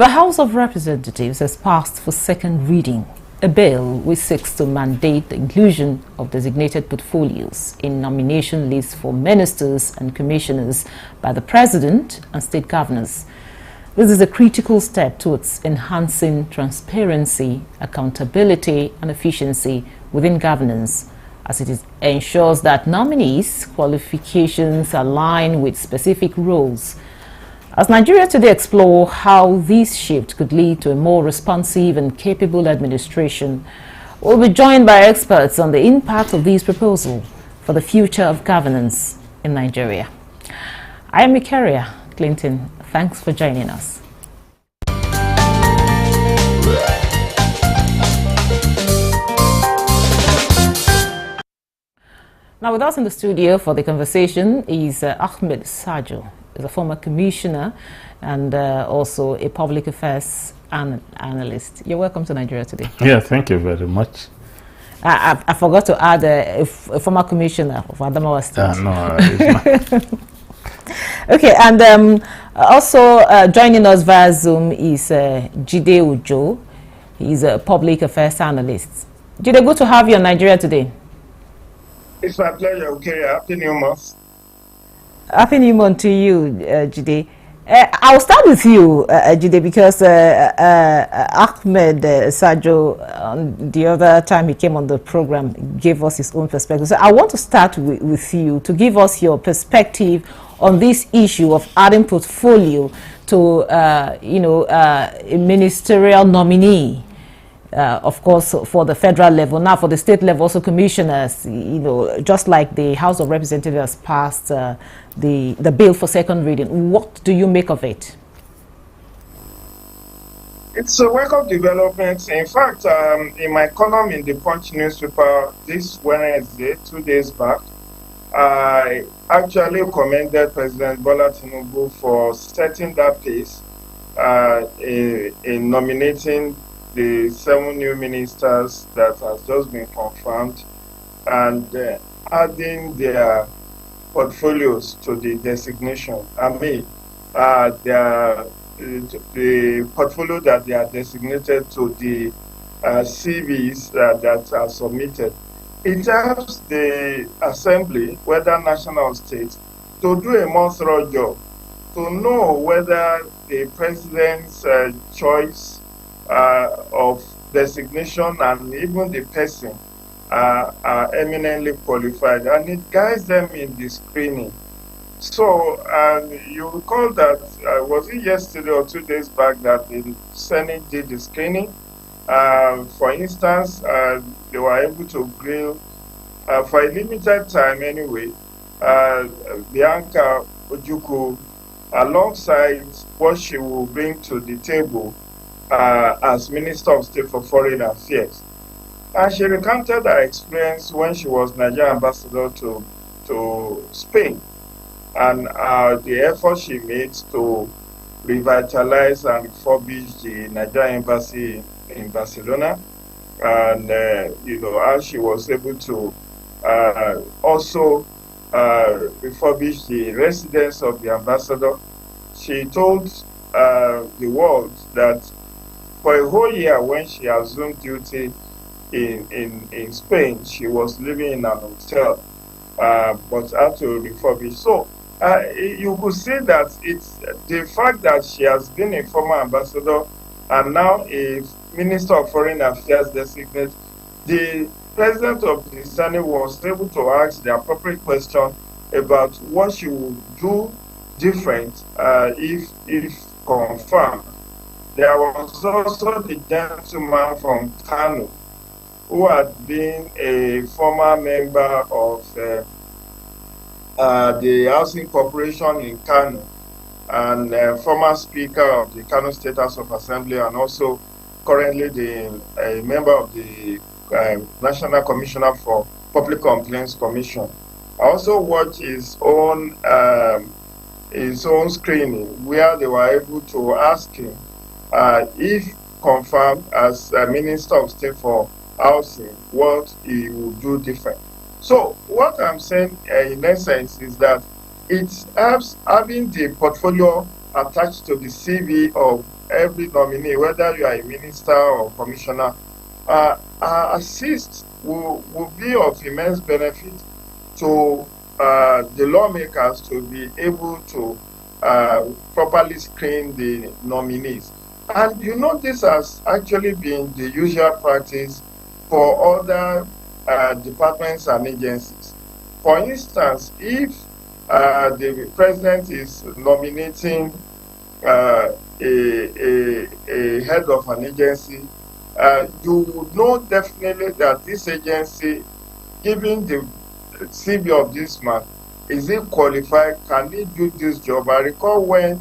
The House of Representatives has passed for second reading a bill which seeks to mandate the inclusion of designated portfolios in nomination lists for ministers and commissioners by the President and state governors. This is a critical step towards enhancing transparency, accountability and efficiency within governance, as it ensures that nominees' qualifications align with specific roles. As Nigeria Today explore how this shift could lead to a more responsive and capable administration, we'll be joined by experts on the impact of this proposal for the future of governance in Nigeria. I am Mikaria Clinton. Thanks for joining us. Now with us in the studio for the conversation is Ahmed Sajo, is a former commissioner and also a public affairs analyst. You're welcome to Nigeria Today. Yeah, thank you very much. I forgot to add a former commissioner of Adamawa State. No, okay, and also joining us via Zoom is Jide Ujo. He's a public affairs analyst. Jide, good to have you on Nigeria Today. It's my pleasure. Okay, happy New Month. Happy New Month to you, Jide. I'll start with you, Jide, because Ahmed Sajo, the other time he came on the program, gave us his own perspective. So I want to start with you to give us your perspective on this issue of adding portfolio to, a ministerial nominee. Of course, for the federal level. Now, for the state level, also commissioners, just like the House of Representatives has passed the bill for second reading. What do you make of it? It's a welcome development. In fact, in my column in the Punch newspaper this Wednesday, 2 days back, I actually commended President Bola Tinubu for setting that pace in nominating the 7 new ministers that has just been confirmed and adding their portfolios to the designation. I mean, the portfolio that they are designated to the CVs that are submitted. It helps the assembly, whether national or state, to do a more thorough job, to know whether the president's choice of designation and even the person are eminently qualified, and it guides them in the screening. So you recall that, was it yesterday or 2 days back that the Senate did the screening? For instance, they were able to grill, for a limited time anyway, Bianca Ojukwu, alongside what she will bring to the table as Minister of State for Foreign Affairs. And she recounted her experience when she was Nigerian ambassador to Spain and the effort she made to revitalize and refurbish the Nigerian embassy in Barcelona, and how she was able to also refurbish the residence of the ambassador. She told the world that for a whole year, when she assumed duty in Spain, she was living in an hotel, but had to refurbish. So you could see that it's the fact that she has been a former ambassador and now a Minister of Foreign Affairs designate. The President of the Senate was able to ask the appropriate question about what she would do different if confirmed. There was also the gentleman from Kano who had been a former member of the Housing Corporation in Kano and former Speaker of the Kano State House of Assembly, and also currently a member of the National Commissioner for Public Complaints Commission. I also watched his own screening where they were able to ask him if confirmed as a Minister of State for Housing, what he would do different. So what I'm saying in essence is that it helps having the portfolio attached to the CV of every nominee, whether you are a minister or commissioner. Assist will be of immense benefit to the lawmakers to be able to properly screen the nominees. And you know, this has actually been the usual practice for other departments and agencies. For instance, if the president is nominating a head of an agency, you would know definitely that this agency, given the CV of this man, is he qualified? Can he do this job? I recall when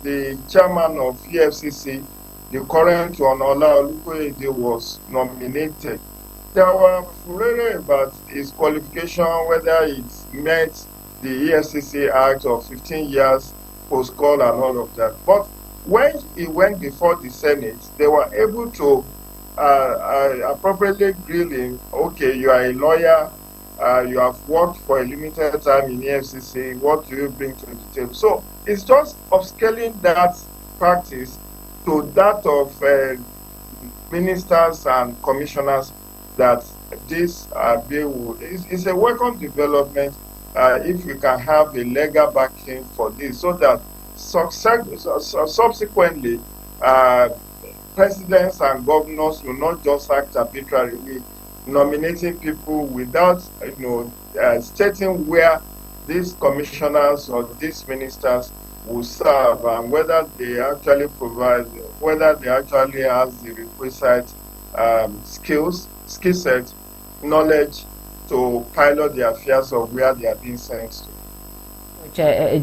the chairman of EFCC, the current one, Ola Olukoyede, was nominated, there were furore about his qualification, whether it met the EFCC Act of 15 years post-call and all of that. But when he went before the Senate, they were able to appropriately grill him. Okay, you are a lawyer, you have worked for a limited time in EFCC, what do you bring to the table? So it's just upscaling that practice to that of ministers and commissioners, that this bill is a welcome development if we can have a legal backing for this, so that subsequently presidents and governors will not just act arbitrarily, nominating people without stating where these commissioners or these ministers will serve and whether they actually have the requisite skill set, knowledge to pilot the affairs of where they are being sent to. To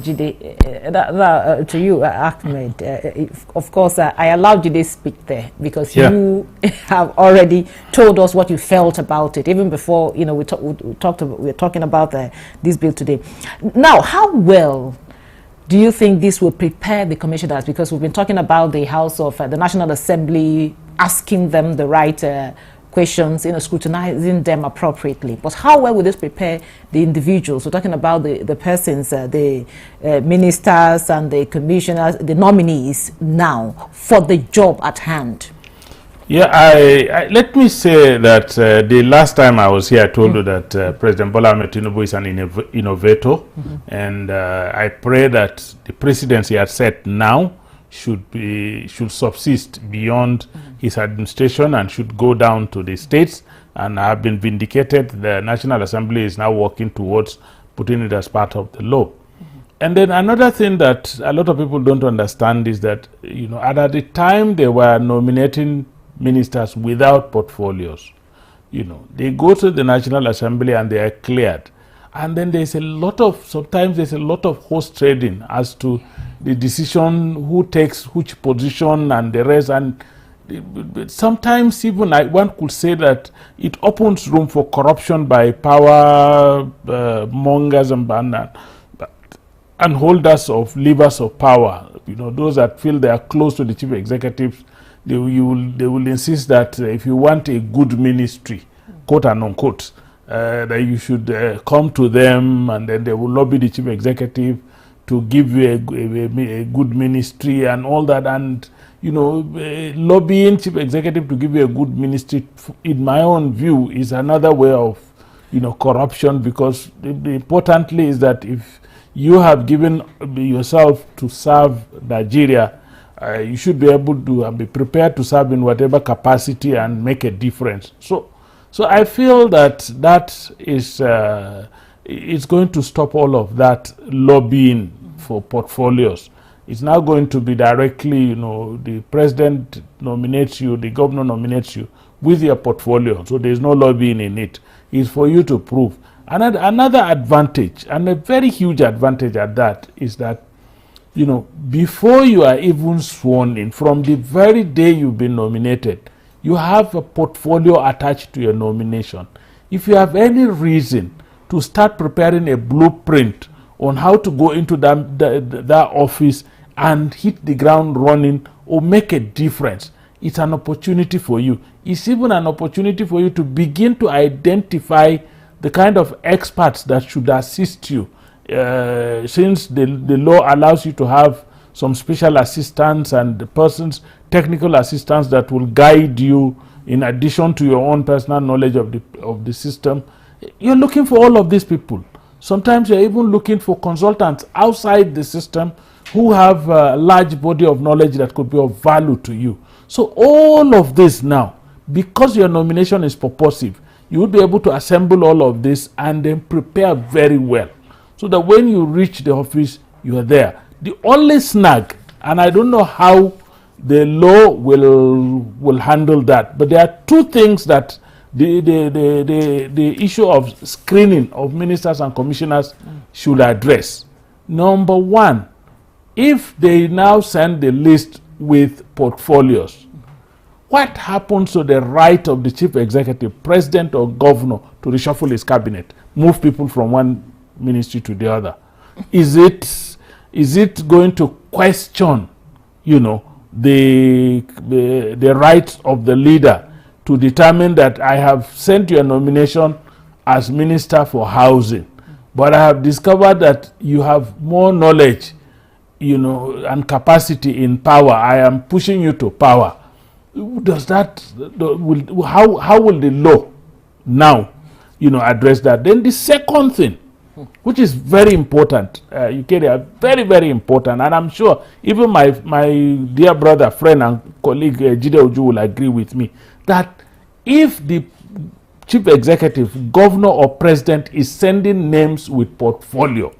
you, Ahmed, of course, I allowed you to speak there because you have already told us what you felt about it, even before we're talking about this bill today. Now, how well do you think this will prepare the commissioners? Because we've been talking about the House of the National Assembly asking them the right questions, scrutinizing them appropriately. But how well will this prepare the individuals? We're talking about the persons, the ministers and the commissioners, the nominees now for the job at hand. Yeah, I let me say that the last time I was here, I told you that President Bola Ahmed Tinubu is an innovator, and I pray that the presidency has set now should subsist beyond his administration and should go down to the states and have been vindicated. The National Assembly is now working towards putting it as part of the law. And then another thing that a lot of people don't understand is that at the time they were nominating ministers without portfolios, they go to the National Assembly and they are cleared. And then sometimes there's a lot of horse trading as to the decision, who takes which position and the rest. And sometimes even one could say that it opens room for corruption by power mongers and holders of levers of power. Those that feel they are close to the chief executives, they will insist that if you want a good ministry, quote and unquote, that you should come to them, and then they will lobby the chief executive to give you a good ministry and all that. And lobbying chief executive to give you a good ministry, in my own view, is another way of corruption, because importantly is that if you have given yourself to serve Nigeria, you should be able to be prepared to serve in whatever capacity and make a difference. So I feel that is it's going to stop all of that lobbying for portfolios. It's now going to be directly, the president nominates you, the governor nominates you with your portfolio. So there's no lobbying in it. It's for you to prove. Another advantage, and a very huge advantage at that, is that, before you are even sworn in, from the very day you've been nominated, you have a portfolio attached to your nomination. If you have any reason to start preparing a blueprint on how to go into that office and hit the ground running or make a difference, it's an opportunity for you. It's even an opportunity for you to begin to identify the kind of experts that should assist you, since the law allows you to have some special assistants and the persons, technical assistants that will guide you in addition to your own personal knowledge of the system. You're looking for all of these people. Sometimes you're even looking for consultants outside the system who have a large body of knowledge that could be of value to you. So all of this now, because your nomination is purposive, you will be able to assemble all of this and then prepare very well, so that when you reach the office, you are there. The only snag, and I don't know how the law will handle that, but there are two things that the issue of screening of ministers and commissioners should address. Number one, if they now send the list with portfolios, what happens to the right of the chief executive, president or governor to reshuffle his cabinet, move people from one ministry to the other? Is it going to question, the rights of the leader to determine that I have sent you a nomination as Minister for Housing, but I have discovered that you have more knowledge, and capacity in power. I am pushing you to power. Does that, how will the law now, address that? Then the second thing, which is very important, very, very important, and I'm sure even my dear brother, friend, and colleague Jide Oju will agree with me, that if the chief executive, governor, or president is sending names with portfolio,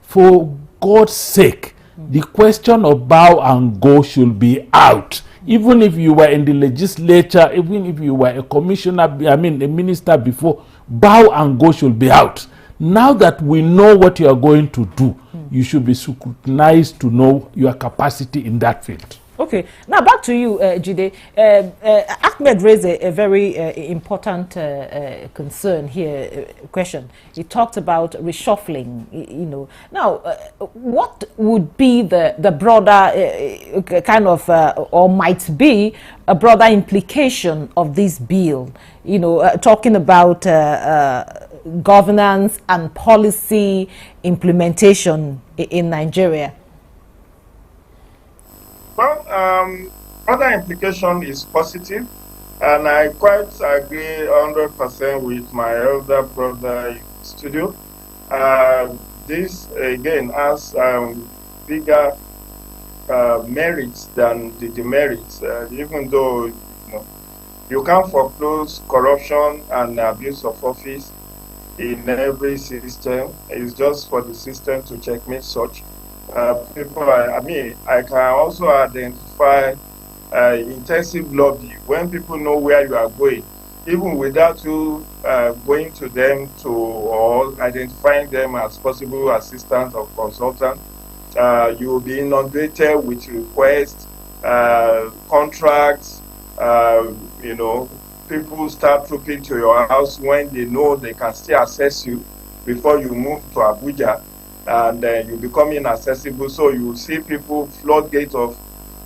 for God's sake, the question of bow and go should be out. Even if you were in the legislature, even if you were a commissioner, a minister before, bow and go should be out. Now that we know what you are going to do, you should be scrutinized to know your capacity in that field. Okay, now back to you, Jide. Ahmed raised a very important concern here, question. He talked about reshuffling, Now, what would be the broader kind of, or might be a broader implication of this bill? Talking about governance and policy implementation in Nigeria. Well, other implication is positive, and I quite agree 100% with my elder brother in the studio. This again has bigger merits than the demerits, even though you can't foreclose corruption and abuse of office in every system. It's just for the system to checkmate such. I can also identify intensive lobby when people know where you are going, even without you going to them or identifying them as possible assistants or consultants. You will be inundated with requests, contracts. People start trooping to your house when they know they can still access you before you move to Abuja. And you become inaccessible, so you see people, floodgate of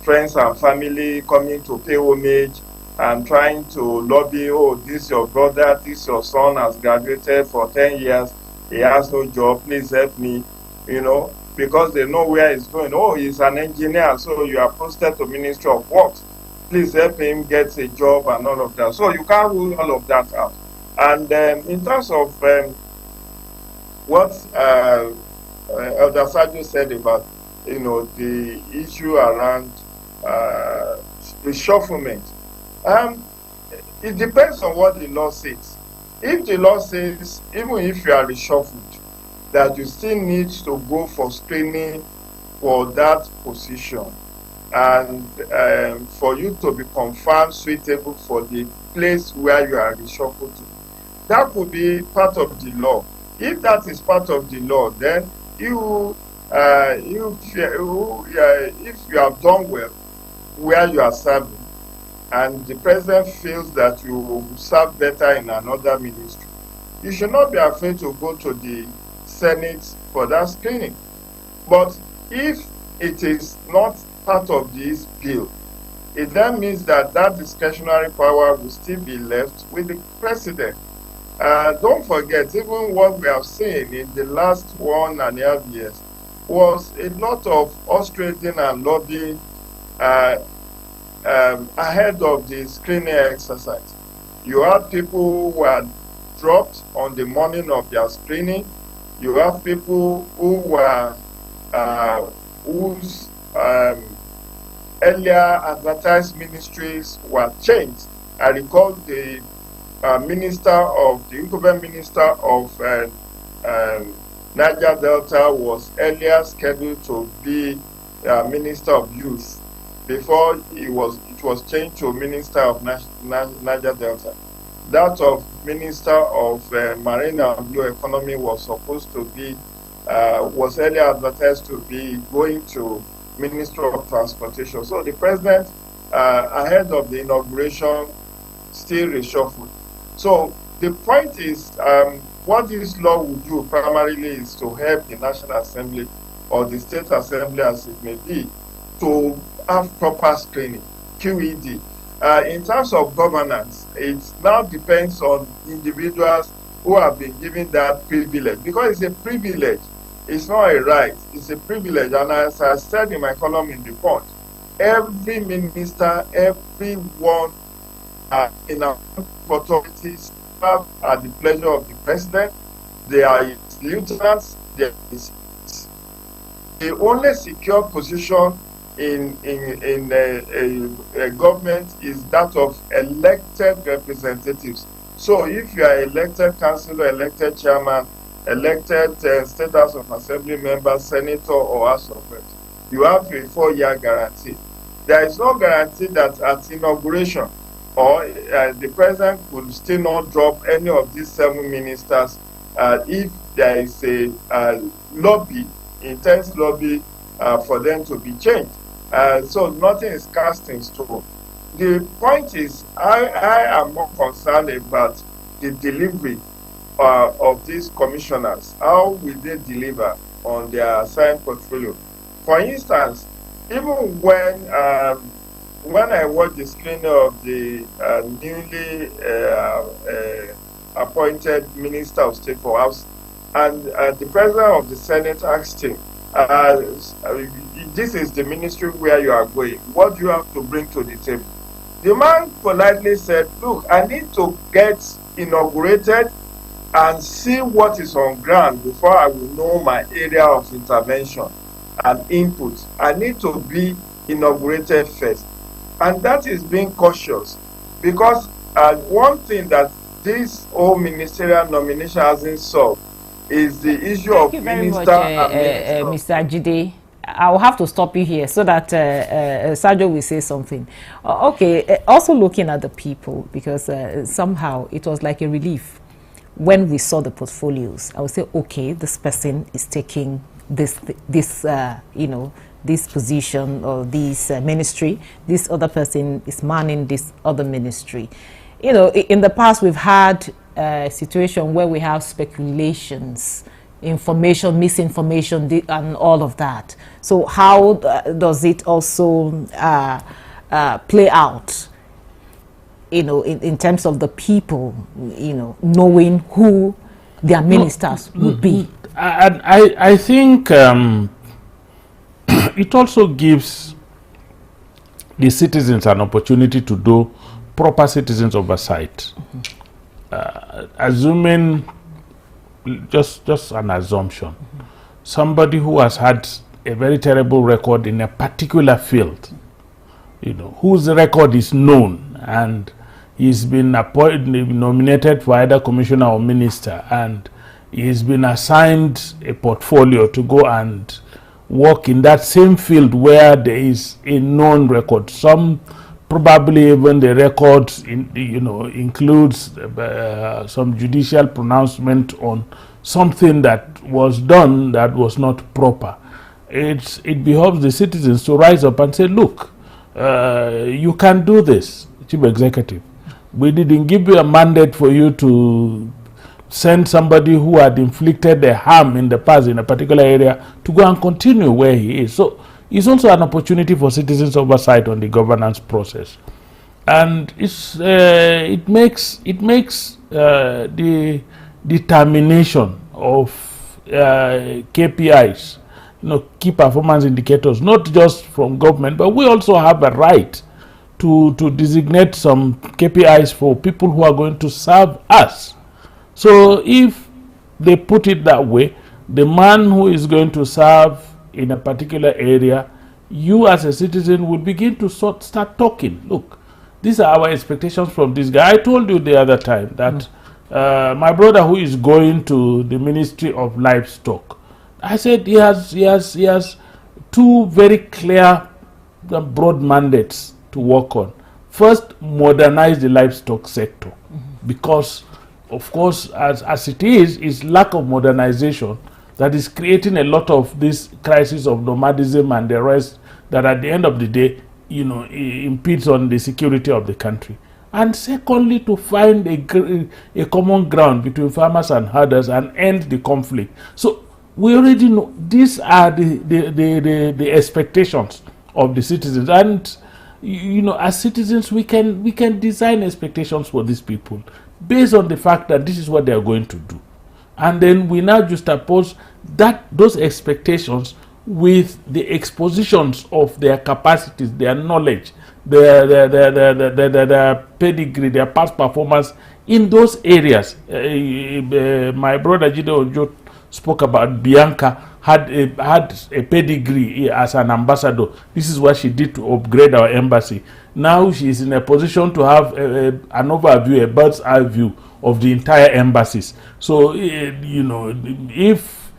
friends and family coming to pay homage and trying to lobby, oh, this your brother, this your son has graduated for 10 years, he has no job, please help me, because they know where he's going. Oh, he's an engineer, so you are posted to Ministry of Works, please help him get a job and all of that. So you can't rule all of that out. And in terms of what Elder Sajo said about, the issue around reshufflement. It depends on what the law says. If the law says, even if you are reshuffled, that you still need to go for screening for that position, and for you to be confirmed suitable for the place where you are reshuffled to, that could be part of the law. If that is part of the law, then if you have done well where you are serving, and the president feels that you will serve better in another ministry, you should not be afraid to go to the Senate for that screening. But if it is not part of this bill, it then means that discretionary power will still be left with the president. Don't forget, even what we have seen in the last 1.5 years, was a lot of orchestrating and lobbying ahead of the screening exercise. You had people who were dropped on the morning of their screening. You have people who were whose earlier advertised ministries were changed. I recall the incumbent minister of Niger Delta was earlier scheduled to be Minister of Youth before it was changed to Minister of Niger Delta. That of Minister of Marine and Blue Economy was supposed to be, was earlier advertised to be going to Minister of Transportation. So the president, ahead of the inauguration, still reshuffled. So the point is, what this law will do primarily is to help the National Assembly or the State Assembly, as it may be, to have proper screening, QED. In terms of governance, it now depends on individuals who have been given that privilege, because it's a privilege. It's not a right, it's a privilege. And as I said in my column in the Punch, every minister, everyone in our authorities serve at the pleasure of the president. They are his lieutenants. They are the only secure position in a government is that of elected representatives. So if you are elected councillor, elected chairman, elected State House of Assembly member, senator, or House of Reps, you have a 4-year guarantee. There is no guarantee that at inauguration or the president could still not drop any of these 7 ministers if there is a lobby, intense lobby for them to be changed. So nothing is cast in stone. The point is, I am more concerned about the delivery of these commissioners. How will they deliver on their assigned portfolio? For instance, even when I watched the screening of the newly appointed Minister of State for House, and the President of the Senate asked him, this is the ministry where you are going. What do you have to bring to the table? The man politely said, look, I need to get inaugurated and see what is on ground before I will know my area of intervention and input. I need to be inaugurated first. And that is being cautious, because one thing that this whole ministerial nomination hasn't solved is the issue of minister and minister. Mr. Ajide, I'll have to stop you here so that Sergio will say something. Okay, also looking at the people, because somehow it was like a relief when we saw the portfolios. I would say, okay, this person is taking this position or this ministry. This other person is manning this other ministry. You know, in the past we've had a situation where we have speculations, information, misinformation, and all of that. So how does it also play out, you know, in terms of the people, you know, knowing who their ministers would be? I think it also gives the citizens an opportunity to do proper citizens oversight. Assuming, just an assumption, somebody who has had a very terrible record in a particular field, you know, whose record is known, and he's been nominated for either commissioner or minister, and he's been assigned a portfolio to go and work in that same field where there is a known record. Some probably even the record includes some judicial pronouncement on something that was done that was not proper. It behoves the citizens to rise up and say, look, you can do this, Chief Executive. We didn't give you a mandate for you to send somebody who had inflicted a harm in the past in a particular area to go and continue where he is. So it's also an opportunity for citizens oversight on the governance process, and it makes the determination of KPIs, key performance indicators, not just from government, but we also have a right to designate some KPIs for people who are going to serve us. So if they put it that way, the man who is going to serve in a particular area, you as a citizen will begin to start talking. Look, these are our expectations from this guy. I told you the other time that my brother who is going to the Ministry of Livestock, I said he has two very clear broad mandates to work on. First, modernize the livestock sector, because of course as it is lack of modernization that is creating a lot of this crisis of nomadism and the rest that at the end of the day impedes on the security of the country. And secondly, to find a common ground between farmers and herders and end the conflict. So we already know these are the expectations of the citizens, and as citizens we can design expectations for these people based on the fact that this is what they are going to do, and then we now juxtapose those expectations with the expositions of their capacities, their knowledge, their pedigree, their past performance in those areas. My brother Jide Ojo spoke about Bianca had a pedigree as an ambassador. This is what she did to upgrade our embassy. Now she is in a position to have an overview, a bird's eye view of the entire embassies. So if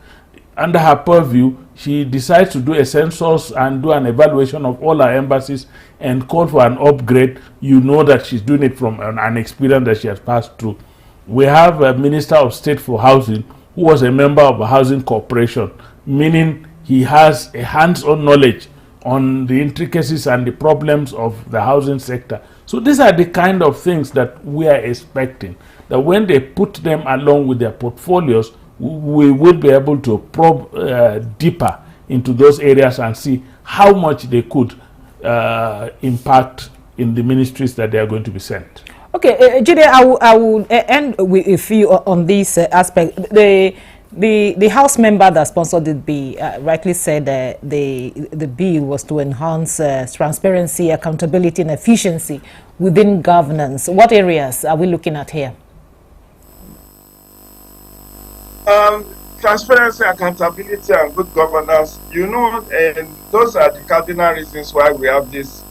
under her purview she decides to do a census and do an evaluation of all our embassies and call for an upgrade, that she's doing it from an experience that she has passed through. We have a Minister of State for Housing who was a member of a housing corporation, meaning he has a hands-on knowledge on the intricacies and the problems of the housing sector. So these are the kind of things that we are expecting, that when they put them along with their portfolios, we will be able to probe deeper into those areas and see how much they could impact in the ministries that they are going to be sent. Okay, Jide, I will end with you on this aspect. The House member that sponsored the bill rightly said that the bill was to enhance transparency, accountability, and efficiency within governance. What areas are we looking at here? Transparency, accountability, and good governance. And those are the cardinal reasons why we have these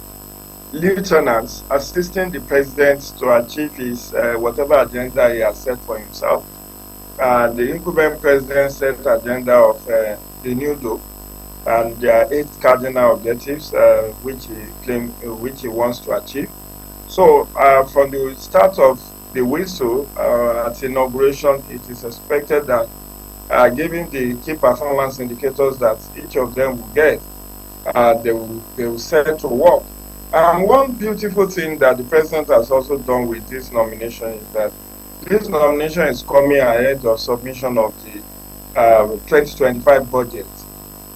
lieutenants assisting the president to achieve his whatever agenda he has set for himself. The incumbent president set the agenda of the new DOP, and there are 8 cardinal objectives which he wants to achieve. So from the start of the whistle at inauguration, it is expected that given the key performance indicators that each of them will get, they will set to work. One beautiful thing that the president has also done with this nomination is that this nomination is coming ahead of submission of the 2025 budget.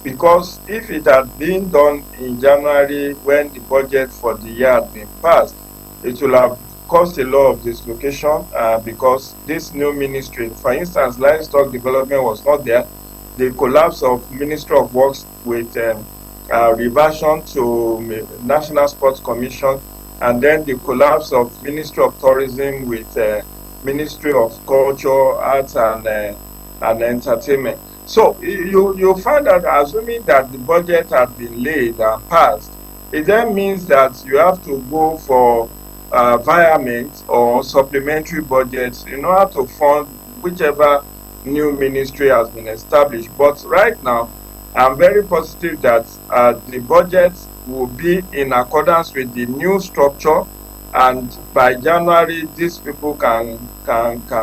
Because if it had been done in January when the budget for the year had been passed, it will have caused a lot of dislocation because this new ministry, for instance, livestock development was not there. The collapse of Ministry of Works with reversion to National Sports Commission, and then the collapse of Ministry of Tourism with Ministry of Culture, Arts and Entertainment. So you find that assuming that the budget had been laid and passed, it then means that you have to go for virement or supplementary budgets in order to fund whichever new ministry has been established. But right now, I'm very positive that the budget will be in accordance with the new structure, and by January, these people can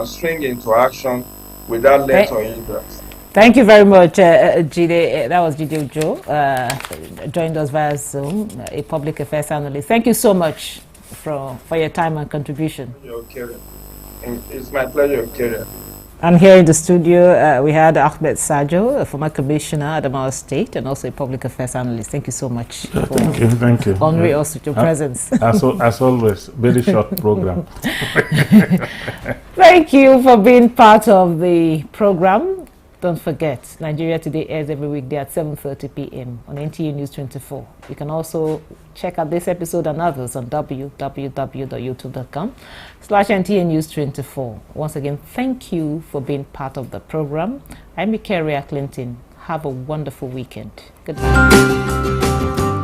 swing into action without let or hindrance. Thank you very much, Jide. That was Jide Ojo, joined us via Zoom, a public affairs analyst. Thank you so much for your time and contribution. It's my pleasure, Kerry. And here in the studio, we had Ahmed Sajo, a former commissioner at Adamawa State and also a public affairs analyst. Thank you so much for thank you. honoring us with your presence. As always, very short program. Thank you for being part of the program. Don't forget, Nigeria Today airs every weekday at 7:30 p.m. on NTA News 24. You can also check out this episode and others on www.youtube.com/NTA News 24. Once again, thank you for being part of the program. I'm Ikeria Clinton. Have a wonderful weekend. Goodbye.